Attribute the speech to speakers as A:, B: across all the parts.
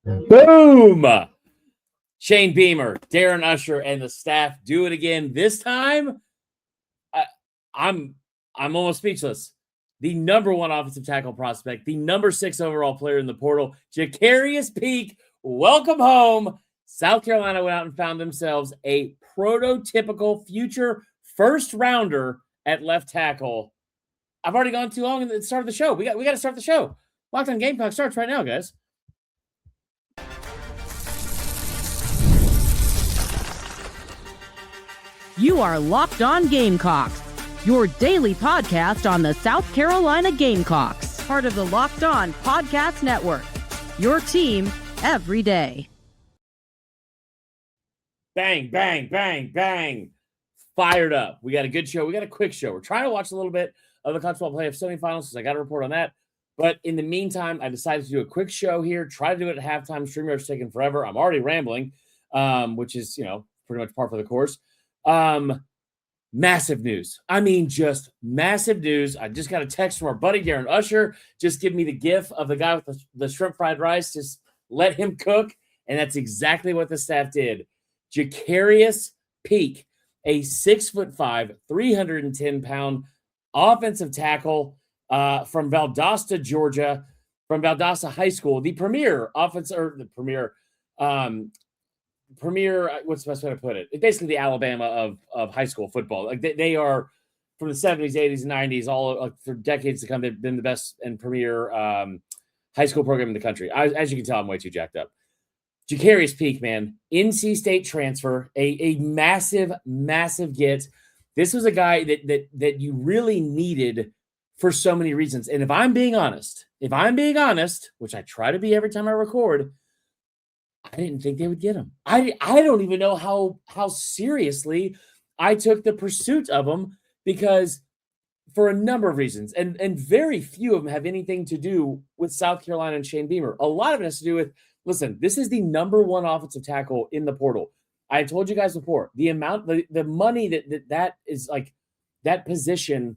A: Boom! Shane Beamer, Darren Usher, and the staff do it again. This time, I'm almost speechless. The number one offensive tackle prospect, the number 6 overall player in the portal, Jakarius Peak. Welcome home. South Carolina went out and found themselves a prototypical future first rounder at left tackle. I've already gone too long at the start of the show. We got to start the show. Locked on Gamecocks starts right now, guys.
B: You are Locked On Gamecocks, your daily podcast on the South Carolina Gamecocks, part of the Locked On Podcast Network, your team every day.
A: Bang, bang, bang, bang. Fired up. We got a good show. We got a quick show. We're trying to watch a little bit of the college football playoff semifinals because I got a report on that. But in the meantime, I decided to do a quick show here, try to do it at halftime. StreamYard's taking forever. I'm already rambling, which is, pretty much par for the course. Massive news. I mean, just massive news. I just got a text from our buddy Darren Usher. Just give me the gif of the guy with the shrimp fried rice. Just let him cook. And that's exactly what the staff did. Jakarius Peak, a 6'5", 310-pound offensive tackle from Valdosta, Georgia, from Valdosta High School, the premier what's the best way to put it? It's basically the Alabama of high school football. Like they are from the 70s, 80s, and 90s, all for decades to come. They've been the best and premier high school program in the country. As you can tell, I'm way too jacked up. Jakarius Peak, man, NC State transfer, a massive, massive get. This was a guy that you really needed for so many reasons. And if I'm being honest, which I try to be every time I record, I didn't think they would get him. I don't even know how seriously I took the pursuit of him, because for a number of reasons, and very few of them have anything to do with South Carolina and Shane Beamer. A lot of it has to do with, listen, this is the number one offensive tackle in the portal. I told you guys before, the amount, the money that is like that position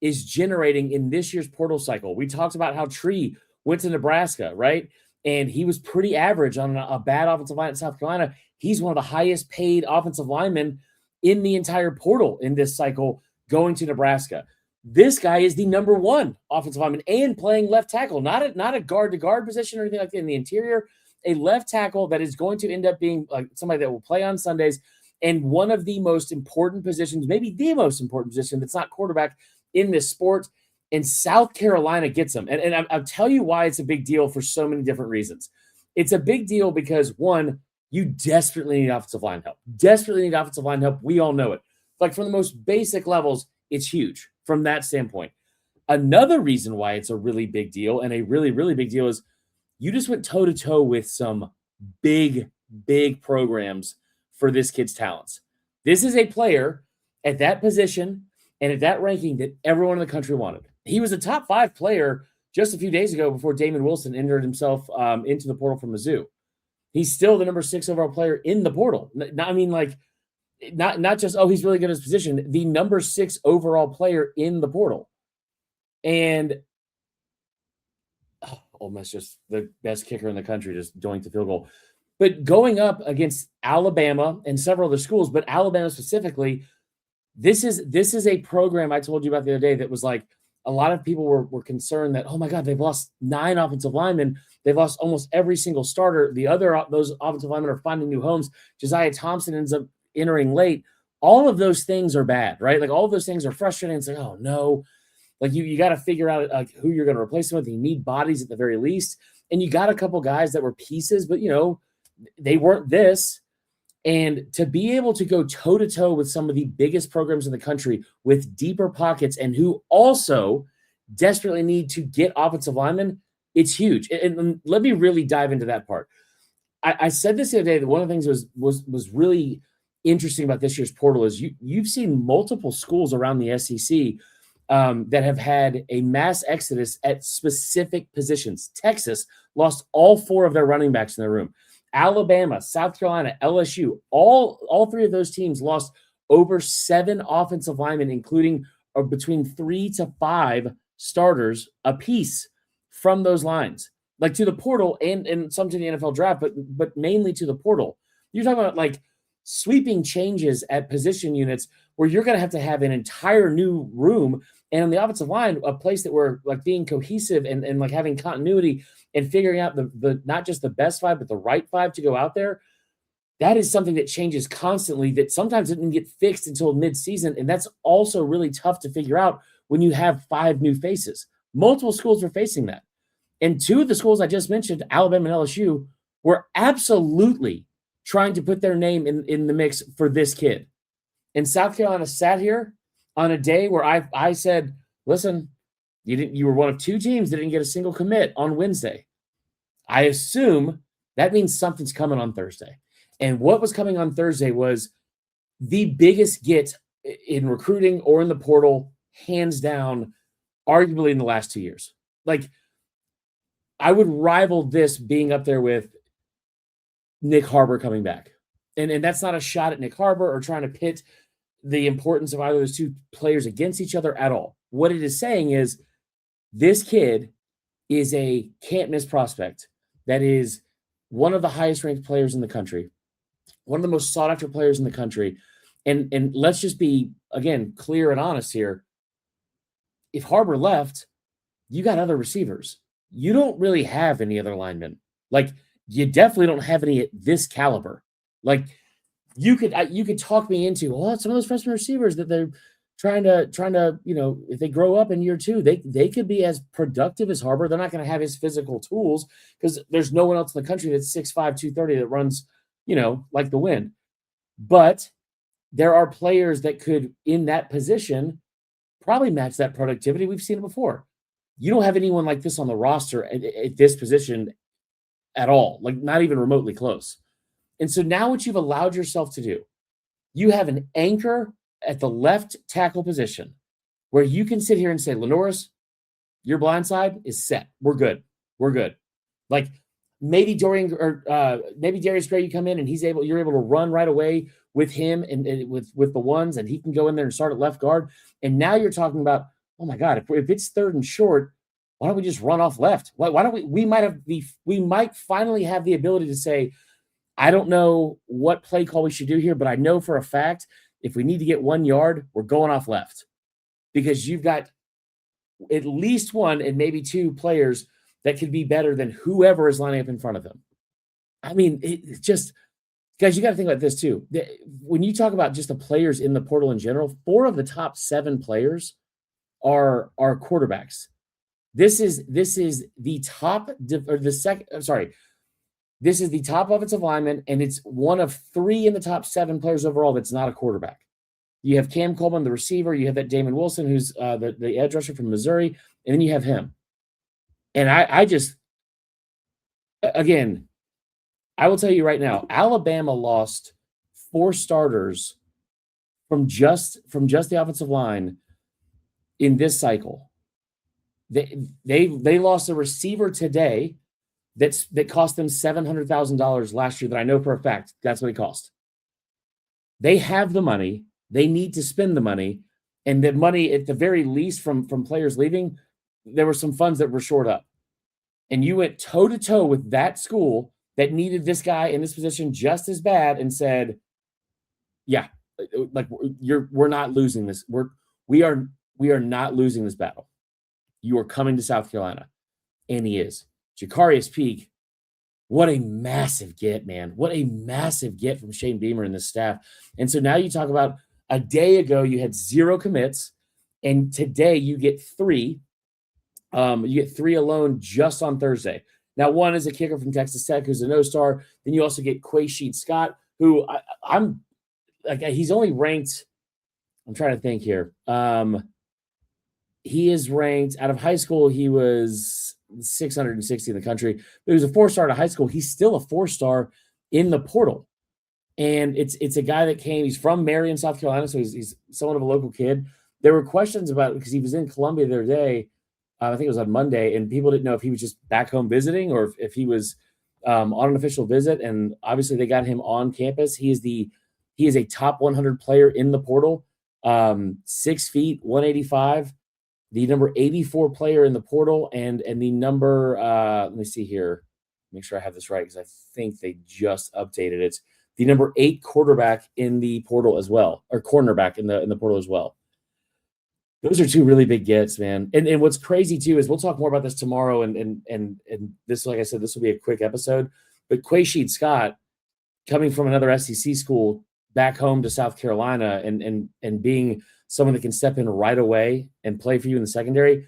A: is generating in this year's portal cycle. We talked about how Tree went to Nebraska, right? And he was pretty average on a bad offensive line at South Carolina. He's one of the highest paid offensive linemen in the entire portal in this cycle, going to Nebraska. This guy is the number one offensive lineman and playing left tackle, not a guard-to-guard position or anything like that in the interior, a left tackle that is going to end up being like somebody that will play on Sundays, and one of the most important positions, maybe the most important position that's not quarterback in this sport. And South Carolina gets them. And I'll tell you why it's a big deal for so many different reasons. It's a big deal because, one, you desperately need offensive line help. Desperately need offensive line help. We all know it. Like, from the most basic levels, it's huge from that standpoint. Another reason why it's a really big deal, and a really, really big deal, is you just went toe-to-toe with some big, big programs for this kid's talents. This is a player at that position and at that ranking that everyone in the country wanted. He was a top 5 player just a few days ago before Damon Wilson entered himself into the portal from Mizzou. He's still the number 6 overall player in the portal. Not just, he's really good at his position, the number 6 overall player in the portal. And Ole Miss, just the best kicker in the country, just doinked the field goal. But going up against Alabama and several other schools, but Alabama specifically, this is a program I told you about the other day that was like, a lot of people were concerned that, oh my God, they've lost 9 offensive linemen. They've lost almost every single starter. Those offensive linemen are finding new homes. Josiah Thompson ends up entering late. All of those things are bad, right? Like, all of those things are frustrating. It's like, oh no, like you got to figure out like who you're going to replace them with. You need bodies at the very least. And you got a couple guys that were pieces, but they weren't this. And to be able to go toe-to-toe with some of the biggest programs in the country with deeper pockets and who also desperately need to get offensive linemen, it's huge. And let me really dive into that part. I said this the other day, that one of the things was really interesting about this year's portal is you've seen multiple schools around the SEC that have had a mass exodus at specific positions. Texas lost all 4 of their running backs in their room. Alabama, South Carolina, LSU, all 3 of those teams lost over 7 offensive linemen, including between 3 to 5 starters apiece from those lines. like to the portal and some to the NFL draft, but mainly to the portal. You're talking about like sweeping changes at position units where you're going to have an entire new room, and on the offensive line, a place that we're like being cohesive and like having continuity and figuring out the not just the best five, but the right five to go out there. That is something that changes constantly, that sometimes it didn't get fixed until mid-season, and that's also really tough to figure out when you have 5 new faces. Multiple schools are facing that. And 2 of the schools I just mentioned, Alabama and LSU, were absolutely trying to put their name in the mix for this kid. And South Carolina sat here on a day where I said, listen, you were one of 2 teams that didn't get a single commit on Wednesday. I assume that means something's coming on Thursday. And what was coming on Thursday was the biggest get in recruiting or in the portal, hands down, arguably in the last 2 years. Like, I would rival this being up there with Nick Harbor coming back. And that's not a shot at Nick Harbor or trying to pit the importance of either of those 2 players against each other at all. What it is saying is this kid is a can't-miss prospect that is one of the highest-ranked players in the country, one of the most sought-after players in the country. And let's just be, again, clear and honest here. If Harbor left, you got other receivers. You don't really have any other linemen. Like, you definitely don't have any at this caliber. Like, you could talk me into, some of those freshman receivers that they're trying to, if they grow up in year 2, they could be as productive as Harbor. They're not going to have his physical tools because there's no one else in the country that's 6'5", 230 that runs, like the wind. But there are players that could, in that position, probably match that productivity. We've seen it before. You don't have anyone like this on the roster at this position at all, like not even remotely close. And so now what you've allowed yourself to do, you have an anchor at the left tackle position where you can sit here and say, LaNorris, your blindside is set. We're good. Like maybe Darius Gray, you come in and you're able to run right away with him and with the ones, and he can go in there and start at left guard. And now you're talking about, oh my God, if it's 3rd and short, why don't we just run off left? Why don't we might finally have the ability to say, I don't know what play call we should do here, but I know for a fact if we need to get 1 yard, we're going off left because you've got at least 1 and maybe 2 players that could be better than whoever is lining up in front of them. I mean, it just, guys, you got to think about this too. When you talk about just the players in the portal in general, 4 of the top 7 players are quarterbacks. This is the top This is the top offensive lineman, and it's one of 3 in the top 7 players overall that's not a quarterback. You have Cam Coleman, the receiver. You have that Damon Wilson, who's the edge rusher from Missouri, and then you have him. And I just, again, I will tell you right now, Alabama lost 4 starters from just the offensive line in this cycle. They lost a receiver today that cost them $700,000 last year that I know for a fact that's what it cost. They have the money. They need to spend the money. And the money, at the very least, from players leaving, there were some funds that were shored up. And you went toe-to-toe with that school that needed this guy in this position just as bad and said, yeah, like we're not losing this. We are not losing this battle. You are coming to South Carolina. And he is. Jakarius Peak, what a massive get, man. What a massive get from Shane Beamer and the staff. And so now you talk about a day ago you had 0 commits, and today you get 3. You get 3 alone just on Thursday. Now, 1 is a kicker from Texas Tech who's a no-star. Then you also get Quaysheed Scott, who I'm like, he's only ranked, I'm trying to think here. He is ranked out of high school. He was 660 in the country. But he was a 4-star out of high school. He's still a 4-star in the portal. And it's a guy that came, he's from Marion, South Carolina, so he's somewhat of a local kid. There were questions about, because he was in Columbia the other day, I think it was on Monday, and people didn't know if he was just back home visiting or if he was on an official visit. And obviously they got him on campus. He is a top 100 player in the portal, 6 feet, 185. the number 84 player in the portal, and the number, let me see here, make sure I have this right, because I think they just updated it. The number 8 quarterback in the portal as well, or cornerback in the portal as well. Those are 2 really big gets, man. And what's crazy too is we'll talk more about this tomorrow. And this, like I said, this will be a quick episode. But Quaysheed Scott, coming from another SEC school back home to South Carolina, and being someone that can step in right away and play for you in the secondary,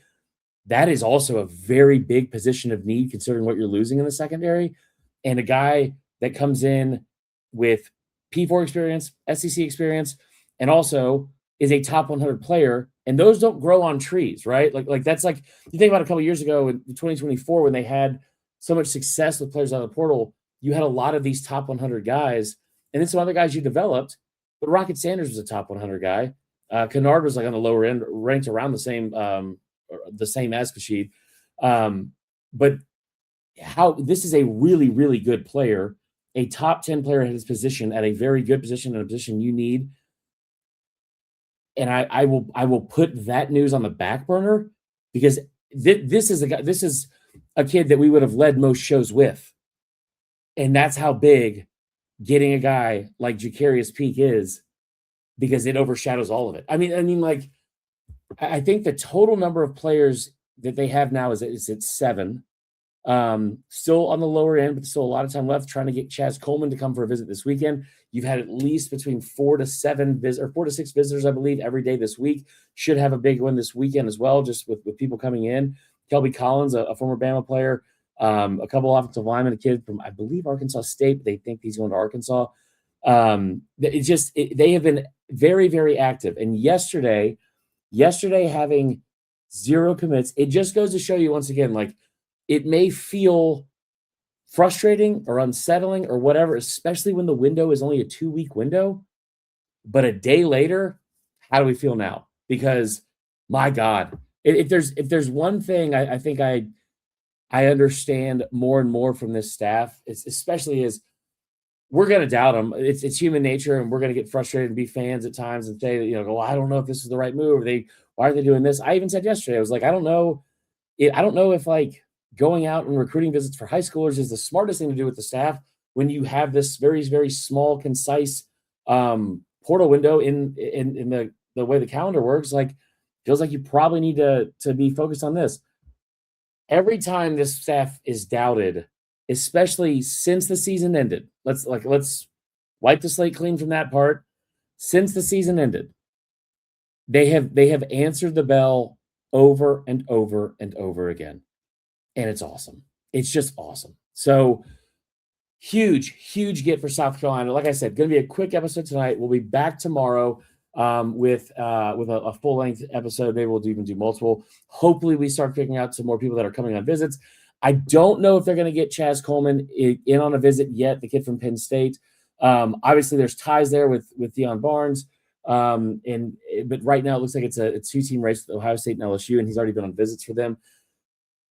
A: that is also a very big position of need considering what you're losing in the secondary. And a guy that comes in with P4 experience, SEC experience, and also is a top 100 player. And those don't grow on trees, right? Like that's like, you think about a couple of years ago in 2024, when they had so much success with players out of the portal, you had a lot of these top 100 guys, and then some other guys you developed. But Rocket Sanders was a top 100 guy. Kennard was like on the lower end, ranked around the same as Quaysheed. But how this is a really, really good player, a top 10 player at his position, at a very good position, in a position you need. And I will put that news on the back burner, because this is a kid that we would have led most shows with. And that's how big getting a guy like Jakarius Peak is, because it overshadows all of it. I mean, like, I think the total number of players that they have now is at 7. Still on the lower end, but still a lot of time left, trying to get Chaz Coleman to come for a visit this weekend. You've had at least between 4 to 6 visitors, I believe, every day this week. Should have a big one this weekend as well, just with people coming in. Kelby Collins, a former Bama player, a couple offensive linemen, a kid from, I believe, Arkansas State, but they think he's going to Arkansas. They have been very, very active. And yesterday having 0 commits, it just goes to show you once again, like, it may feel frustrating or unsettling or whatever, especially when the window is only a 2-week window. But a day later, how do we feel now? Because, my God, if there's one thing I think I understand more and more from this staff, especially is we're going to doubt them. It's human nature, and we're going to get frustrated and be fans at times and say, well, I don't know if this is the right move. Why are they doing this? I even said yesterday, I was like, I don't know if like going out and recruiting visits for high schoolers is the smartest thing to do with the staff when you have this very, very small, concise portal window in the way the calendar works. Like, feels like you probably need to be focused on this. Every time this staff is doubted, especially since the season ended, let's wipe the slate clean from that part. Since the season ended, they have answered the bell over and over and over again. And it's awesome. It's just awesome. So huge, huge get for South Carolina. Like I said, going to be a quick episode tonight. We'll be back tomorrow with a full-length episode. Maybe we'll even do multiple. Hopefully we start figuring out some more people that are coming on visits. I don't know if they're going to get Chaz Coleman in on a visit yet, the kid from Penn State. Obviously there's ties there with Deion Barnes. But right now it looks like it's a 2-team race with Ohio State and LSU, and he's already been on visits for them.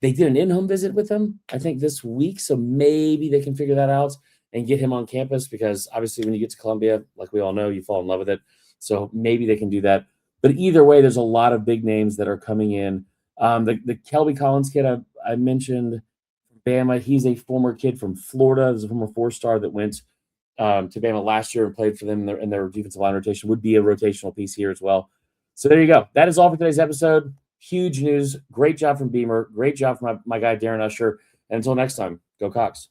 A: They did an in-home visit with him, I think, this week, so maybe they can figure that out and get him on campus, because obviously when you get to Columbia, like we all know, you fall in love with it. So maybe they can do that. But either way, there's a lot of big names that are coming in. The Kelby Collins kid I mentioned, Bama, he's a former kid from Florida. He's a former 4-star that went to Bama last year and played for them in their defensive line rotation. Would be a rotational piece here as well. So there you go. That is all for today's episode. Huge news. Great job from Beamer. Great job from my guy, Darren Usher. And until next time, go Cox.